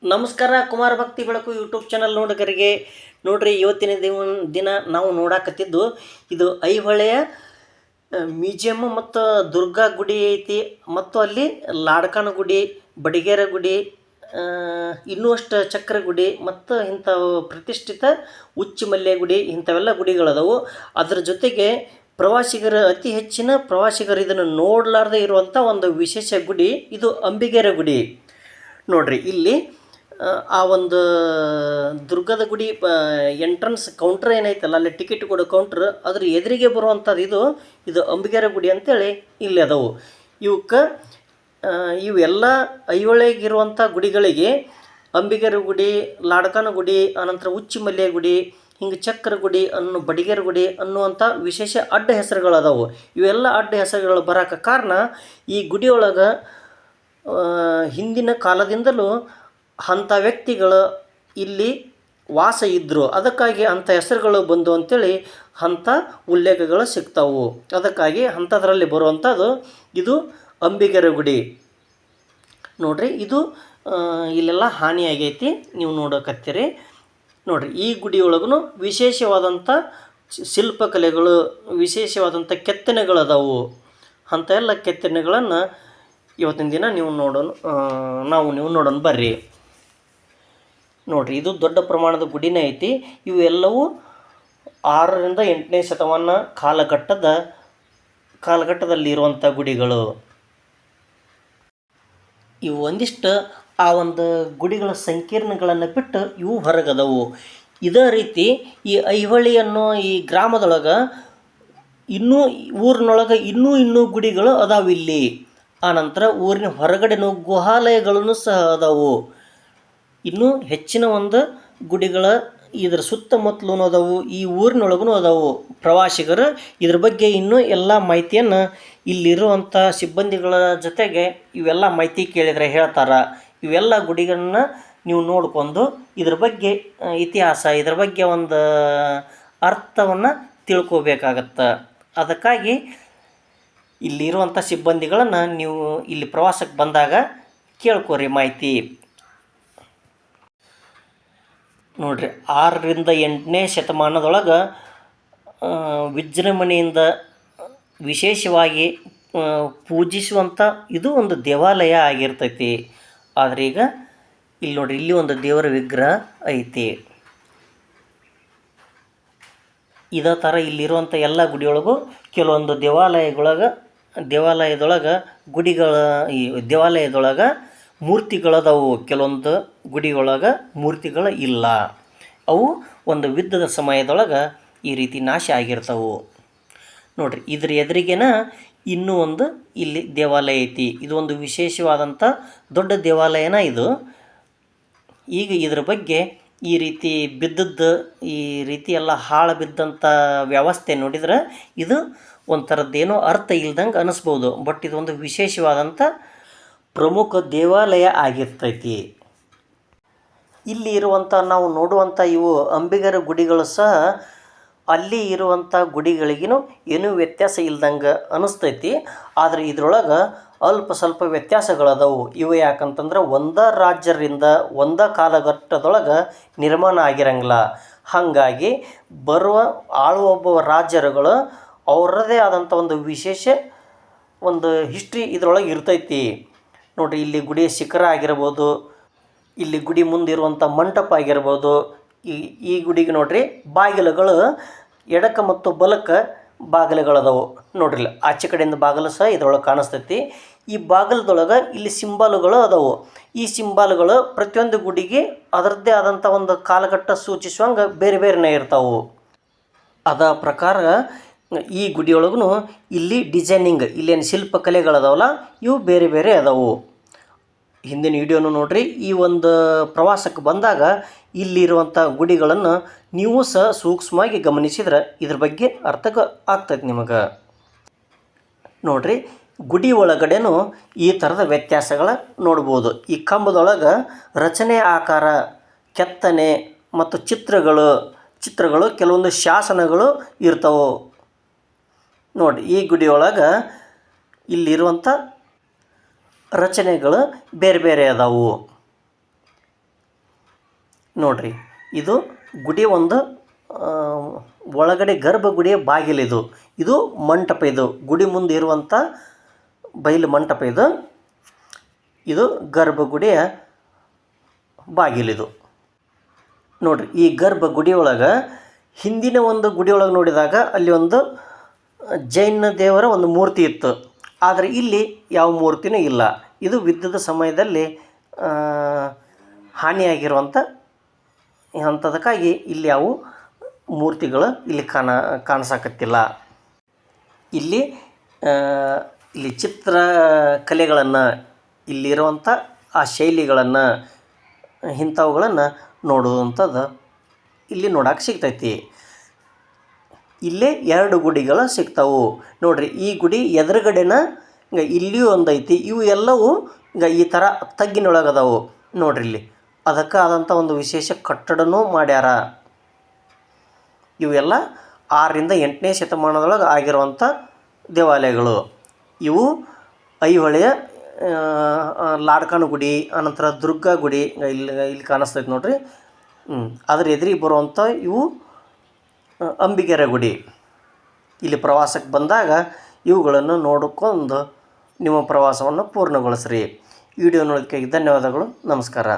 ನಮಸ್ಕಾರ. ಕುಮಾರ ಭಕ್ತಿ ಬೆಳಕು ಯೂಟ್ಯೂಬ್ ಚಾನಲ್ ನೋಡಕರಿಗೆ ನೋಡ್ರಿ, ಇವತ್ತಿನ ದಿನ ನಾವು ನೋಡಾಕತ್ತಿದ್ದು ಇದು ಐಹೊಳೆಯ ಮ್ಯೂಸಿಯಮ್ ಮತ್ತು ದುರ್ಗಾ ಗುಡಿ ಐತಿ. ಮತ್ತು ಅಲ್ಲಿ ಲಾಡ್ಕನ ಗುಡಿ, ಬಡಿಗೇರ ಗುಡಿ, ಇನ್ನೂ ಅಷ್ಟು ಚಕ್ರ ಗುಡಿ ಮತ್ತು ಇಂಥವು ಪ್ರತಿಷ್ಠಿತ ಉಚ್ಚಮಲ್ಲೆ ಗುಡಿ, ಇಂಥವೆಲ್ಲ ಗುಡಿಗಳದವು. ಅದ್ರ ಜೊತೆಗೆ ಅತಿ ಹೆಚ್ಚಿನ ಪ್ರವಾಸಿಗರು ಇದನ್ನು ನೋಡಲಾರ್ದೆ ಇರುವಂಥ ಒಂದು ವಿಶೇಷ ಗುಡಿ ಇದು ಅಂಬಿಗೇರ ಗುಡಿ. ನೋಡ್ರಿ, ಇಲ್ಲಿ ಆ ಒಂದು ದುರ್ಗದ ಗುಡಿ ಎಂಟ್ರನ್ಸ್ ಕೌಂಟ್ರ್ ಏನೈತಲ್ಲ, ಅಲ್ಲಿ ಟಿಕೆಟ್ ಕೊಡೋ ಕೌಂಟ್ರ್, ಅದ್ರ ಎದುರಿಗೆ ಬರುವಂಥದ್ದು ಇದು ಅಂಬಿಗೇರ ಗುಡಿ ಅಂತೇಳಿ ಇಲ್ಲಿ ಅದಾವು. ಇವೆಲ್ಲ ಐಹೊಳೆಗಿರುವಂಥ ಗುಡಿಗಳಿಗೆ ಅಂಬಿಗೇರ ಗುಡಿ, ಲಾಡ್ಕನ ಗುಡಿ, ಅನಂತರ ಉಚ್ಚಿಮಲ್ಲೆ ಗುಡಿ, ಹಿಂಗೆ ಚಕ್ರ ಗುಡಿ ಬಡಿಗೇರ ಗುಡಿ ಅನ್ನುವಂಥ ವಿಶೇಷ ಅಡ್ಡ ಹೆಸರುಗಳದಾವು. ಇವೆಲ್ಲ ಅಡ್ಡ ಹೆಸರುಗಳು ಬರೋಕ್ಕೆ ಕಾರಣ, ಈ ಗುಡಿಯೊಳಗೆ ಹಿಂದಿನ ಕಾಲದಿಂದಲೂ ಅಂಥ ವ್ಯಕ್ತಿಗಳು ಇಲ್ಲಿ ವಾಸ ಇದ್ದರು, ಅದಕ್ಕಾಗಿ ಅಂಥ ಹೆಸರುಗಳು ಬಂದು ಅಂಥೇಳಿ ಅಂಥ ಉಲ್ಲೇಖಗಳು ಸಿಗ್ತಾವು. ಅದಕ್ಕಾಗಿ ಅಂಥದ್ರಲ್ಲಿ ಬರುವಂಥದ್ದು ಇದು ಅಂಬಿಗರ ಗುಡಿ. ನೋಡ್ರಿ, ಇದು ಇಲ್ಲೆಲ್ಲ ಹಾನಿಯಾಗೈತಿ, ನೀವು ನೋಡಕತ್ತೀರಿ. ನೋಡ್ರಿ, ಈ ಗುಡಿಯೊಳಗೂ ವಿಶೇಷವಾದಂಥ ಶಿಲ್ಪಕಲೆಗಳು, ವಿಶೇಷವಾದಂಥ ಕೆತ್ತನೆಗಳದಾವು. ಅಂಥ ಎಲ್ಲ ಕೆತ್ತನೆಗಳನ್ನು ಇವತ್ತಿನ ದಿನ ನೀವು ನೋಡೋಣ ಬರ್ರಿ. ನೋಡ್ರಿ, ಇದು ದೊಡ್ಡ ಪ್ರಮಾಣದ ಗುಡಿನೇ ಐತಿ. ಇವೆಲ್ಲವೂ 6ರಿಂದ 8ನೇ ಶತಮಾನ ಕಾಲಘಟ್ಟದಲ್ಲಿ ಇರುವಂಥ ಗುಡಿಗಳು. ಇವು ಒಂದಿಷ್ಟು ಆ ಒಂದು ಗುಡಿಗಳ ಸಂಕೀರ್ಣಗಳನ್ನು ಬಿಟ್ಟು ಇವು ಹೊರಗದವು. ಇದೇ ರೀತಿ ಈ ಐಹೊಳೆ ಅನ್ನೋ ಈ ಗ್ರಾಮದೊಳಗೆ ಊರಿನೊಳಗೆ ಇನ್ನೂ ಗುಡಿಗಳು ಅದಾವಿಲ್ಲಿ. ಆನಂತರ ಊರಿನ ಹೊರಗಡೆನೂ ಗುಹಾಲಯಗಳನ್ನು ಸಹ ಅದಾವು. ಇನ್ನೂ ಹೆಚ್ಚಿನ ಒಂದು ಗುಡಿಗಳ ಇದರ ಸುತ್ತಮುತ್ತಲೂ ಅದಾವು, ಈ ಊರಿನೊಳಗೂ ಅದಾವು. ಪ್ರವಾಸಿಗರು ಇದ್ರ ಬಗ್ಗೆ ಇನ್ನೂ ಎಲ್ಲ ಮಾಹಿತಿಯನ್ನು ಇಲ್ಲಿರುವಂಥ ಸಿಬ್ಬಂದಿಗಳ ಜೊತೆಗೆ ಇವೆಲ್ಲ ಮಾಹಿತಿ ಕೇಳಿದರೆ ಹೇಳ್ತಾರೆ. ಇವೆಲ್ಲ ಗುಡಿಗಳನ್ನ ನೀವು ನೋಡ್ಕೊಂಡು ಇದ್ರ ಬಗ್ಗೆ ಇತಿಹಾಸ, ಇದ್ರ ಬಗ್ಗೆ ಒಂದು ಅರ್ಥವನ್ನು ತಿಳ್ಕೋಬೇಕಾಗತ್ತೆ. ಅದಕ್ಕಾಗಿ ಇಲ್ಲಿರುವಂಥ ಸಿಬ್ಬಂದಿಗಳನ್ನು ನೀವು ಇಲ್ಲಿ ಪ್ರವಾಸಕ್ಕೆ ಬಂದಾಗ ಕೇಳ್ಕೊರಿ ಮಾಹಿತಿ. ನೋಡ್ರಿ, 6ರಿಂದ 8ನೇ ಶತಮಾನದೊಳಗೆ ವಿಜೃಂಭಣೆಯಿಂದ ವಿಶೇಷವಾಗಿ ಪೂಜಿಸುವಂಥ ಇದು ಒಂದು ದೇವಾಲಯ ಆಗಿರ್ತೈತಿ. ಆದರೆ ಈಗ ಇಲ್ಲಿ ನೋಡ್ರಿ, ಇಲ್ಲಿ ಒಂದು ದೇವರ ವಿಗ್ರಹ ಐತಿ. ಇದೇ ಥರ ಇಲ್ಲಿರುವಂಥ ಎಲ್ಲ ಗುಡಿಯೊಳಗೂ ಕೆಲವೊಂದು ದೇವಾಲಯದೊಳಗೆ ಮೂರ್ತಿಗಳದವು. ಕೆಲವೊಂದು ಗುಡಿಯೊಳಗೆ ಮೂರ್ತಿಗಳು ಇಲ್ಲ. ಅವು ಒಂದು ಯುದ್ಧದ ಸಮಯದೊಳಗೆ ಈ ರೀತಿ ನಾಶ ಆಗಿರ್ತವೆ. ನೋಡ್ರಿ, ಇದ್ರ ಎದುರಿಗೇನ ಇನ್ನೂ ಒಂದು ಇಲ್ಲಿ ದೇವಾಲಯ ಐತಿ. ಇದು ಒಂದು ವಿಶೇಷವಾದಂಥ ದೊಡ್ಡ ದೇವಾಲಯನ ಇದು. ಈಗ ಇದ್ರ ಬಗ್ಗೆ ಈ ರೀತಿ ಬಿದ್ದದ್ದು, ಈ ರೀತಿ ಎಲ್ಲ ಹಾಳು ಬಿದ್ದಂಥ ವ್ಯವಸ್ಥೆ ನೋಡಿದ್ರೆ ಇದು ಒಂಥರದ್ದೇನೋ ಅರ್ಥ ಇಲ್ದಂಗೆ ಅನ್ನಿಸ್ಬೋದು. ಬಟ್ ಇದೊಂದು ವಿಶೇಷವಾದಂಥ ಪ್ರಮುಖ ದೇವಾಲಯ ಆಗಿರ್ತೈತಿ. ಇಲ್ಲಿ ಇರುವಂಥ ನಾವು ನೋಡುವಂಥ ಇವು ಅಂಬಿಗರ ಗುಡಿಗಳು ಸಹ ಅಲ್ಲಿ ಇರುವಂಥ ಗುಡಿಗಳಿಗೂ ಏನೂ ವ್ಯತ್ಯಾಸ ಇಲ್ದಂಗೆ ಅನ್ನಿಸ್ತೈತಿ. ಆದರೆ ಇದ್ರೊಳಗೆ ಅಲ್ಪ ಸ್ವಲ್ಪ ವ್ಯತ್ಯಾಸಗಳದವು. ಇವು ಯಾಕಂತಂದ್ರೆ ಒಂದೇ ರಾಜ್ಯರಿಂದ ಒಂದೇ ಕಾಲಘಟ್ಟದೊಳಗೆ ನಿರ್ಮಾಣ ಆಗಿರಂಗಿಲ್ಲ. ಹಾಗಾಗಿ ಆಳುವೊಬ್ಬ ರಾಜ್ಯರುಗಳು ಅವರದೇ ಆದಂಥ ಒಂದು ವಿಶೇಷ ಒಂದು ಹಿಸ್ಟ್ರಿ ಇದರೊಳಗೆ ಇರ್ತೈತಿ. ನೋಡಿರಿ, ಇಲ್ಲಿ ಗುಡಿಯ ಶಿಖರ ಆಗಿರ್ಬೋದು, ಇಲ್ಲಿ ಗುಡಿ ಮುಂದಿರುವಂಥ ಮಂಟಪ ಆಗಿರ್ಬೋದು. ಈ ಗುಡಿಗೆ ನೋಡಿರಿ, ಬಾಗಿಲುಗಳು ಎಡಕ್ಕೆ ಮತ್ತು ಬಲಕ್ಕೆ ಬಾಗಿಲುಗಳದವು. ನೋಡ್ರಿ, ಆಚೆ ಕಡೆಯಿಂದ ಬಾಗಿಲು ಸಹ ಇದ್ರೊಳಗೆ ಕಾಣಿಸ್ತೈತಿ. ಈ ಬಾಗಿಲದೊಳಗೆ ಇಲ್ಲಿ ಸಿಂಬಾಲುಗಳು ಅದಾವು. ಈ ಸಿಂಬಾಲುಗಳು ಪ್ರತಿಯೊಂದು ಗುಡಿಗೆ ಅದರದ್ದೇ ಆದಂಥ ಒಂದು ಕಾಲಘಟ್ಟ ಸೂಚಿಸುವಂಗೆ ಬೇರೆ ಬೇರೆನೇ ಇರ್ತಾವೆ. ಅದ ಪ್ರಕಾರ ಈ ಗುಡಿಯೊಳಗೂ ಇಲ್ಲಿ ಡಿಸೈನಿಂಗ್, ಇಲ್ಲೇನು ಶಿಲ್ಪಕಲೆಗಳದಾವಲ್ಲ, ಇವು ಬೇರೆ ಬೇರೆ ಅದಾವು. ಹಿಂದಿನ ವಿಡಿಯೋನು ನೋಡ್ರಿ. ಈ ಒಂದು ಪ್ರವಾಸಕ್ಕೆ ಬಂದಾಗ ಇಲ್ಲಿರುವಂಥ ಗುಡಿಗಳನ್ನು ನೀವು ಸಹ ಸೂಕ್ಷ್ಮವಾಗಿ ಗಮನಿಸಿದ್ರೆ ಇದ್ರ ಬಗ್ಗೆ ಅರ್ಥ ಆಗ್ತೈತೆ ನಿಮಗೆ. ನೋಡ್ರಿ, ಗುಡಿ ಒಳಗಡೆನೂ ಈ ಥರದ ವ್ಯತ್ಯಾಸಗಳ ನೋಡ್ಬೋದು. ಈ ಕಂಬದೊಳಗೆ ರಚನೆ, ಆಕಾರ, ಕೆತ್ತನೆ ಮತ್ತು ಚಿತ್ರಗಳು ಕೆಲವೊಂದು ಶಾಸನಗಳು ಇರ್ತವೆ. ನೋಡಿ, ಈ ಗುಡಿಯೊಳಗೆ ಇಲ್ಲಿರುವಂಥ ರಚನೆಗಳು ಬೇರೆ ಬೇರೆ ಅದಾವು. ನೋಡಿರಿ, ಇದು ಗುಡಿ ಒಂದು ಒಳಗಡೆ ಗರ್ಭಗುಡಿಯ ಬಾಗಿಲಿದು. ಇದು ಮಂಟಪ, ಇದು ಗುಡಿ ಮುಂದೆ ಇರುವಂಥ ಬಯಲು ಮಂಟಪ ಇದು. ಇದು ಗರ್ಭಗುಡಿಯ ಬಾಗಿಲಿದು. ನೋಡಿರಿ, ಈ ಗರ್ಭಗುಡಿಯೊಳಗೆ ಹಿಂದಿನ ಒಂದು ಗುಡಿಯೊಳಗೆ ನೋಡಿದಾಗ ಅಲ್ಲಿ ಒಂದು ಜೈನ ದೇವರ ಒಂದು ಮೂರ್ತಿ ಇತ್ತು. ಆದರೆ ಇಲ್ಲಿ ಯಾವ ಮೂರ್ತಿನೂ ಇಲ್ಲ. ಇದು ಯುದ್ಧದ ಸಮಯದಲ್ಲಿ ಹಾನಿಯಾಗಿರುವಂಥ ಅಂಥದಕ್ಕಾಗಿ ಇಲ್ಲಿ ಯಾವ ಮೂರ್ತಿಗಳು ಇಲ್ಲಿ ಕಾಣಿಸಕತ್ತಿಲ್ಲ. ಇಲ್ಲಿ ಚಿತ್ರ ಕಲೆಗಳನ್ನು, ಇಲ್ಲಿರುವಂಥ ಆ ಶೈಲಿಗಳನ್ನು, ಇಂಥವುಗಳನ್ನು ನೋಡುವಂಥದ್ದು ಇಲ್ಲಿ ನೋಡೋಕೆ ಸಿಗ್ತೈತಿ. ಇಲ್ಲೇ 2 ಗುಡಿಗಳು ಸಿಗ್ತಾವೆ ನೋಡಿರಿ. ಈ ಗುಡಿ ಎದುರುಗಡೆನ ಇಲ್ಲಿಯೂ ಒಂದು ಐತಿ. ಇವು ಎಲ್ಲವೂ ಈ ಥರ ತಗ್ಗಿನೊಳಗದಾವು ನೋಡ್ರಿ. ಇಲ್ಲಿ ಅದಕ್ಕೆ ಆದಂಥ ಒಂದು ವಿಶೇಷ ಕಟ್ಟಡನೂ ಮಾಡ್ಯಾರ. ಇವೆಲ್ಲ 6ರಿಂದ 8ನೇ ಶತಮಾನದೊಳಗೆ ಆಗಿರುವಂಥ ದೇವಾಲಯಗಳು. ಇವು ಐಹೊಳೆಯ ಲಾಡ್ಕನ ಗುಡಿ, ಅನಂತರ ದುರ್ಗಾ ಗುಡಿ ಇಲ್ಲಿ ಕಾಣಿಸ್ತೈತೆ ನೋಡಿರಿ. ಅದ್ರ ಎದುರಿಗೆ ಬರುವಂಥ ಇವು ಅಂಬಿಗೆರ ಗುಡಿ. ಇಲ್ಲಿ ಪ್ರವಾಸಕ್ಕೆ ಬಂದಾಗ ಇವುಗಳನ್ನು ನೋಡಿಕೊಂಡು ನಿಮ್ಮ ಪ್ರವಾಸವನ್ನು ಪೂರ್ಣಗೊಳಿಸ್ರಿ. ವಿಡಿಯೋ ನೋಡೋದಕ್ಕಾಗಿ ಧನ್ಯವಾದಗಳು. ನಮಸ್ಕಾರ.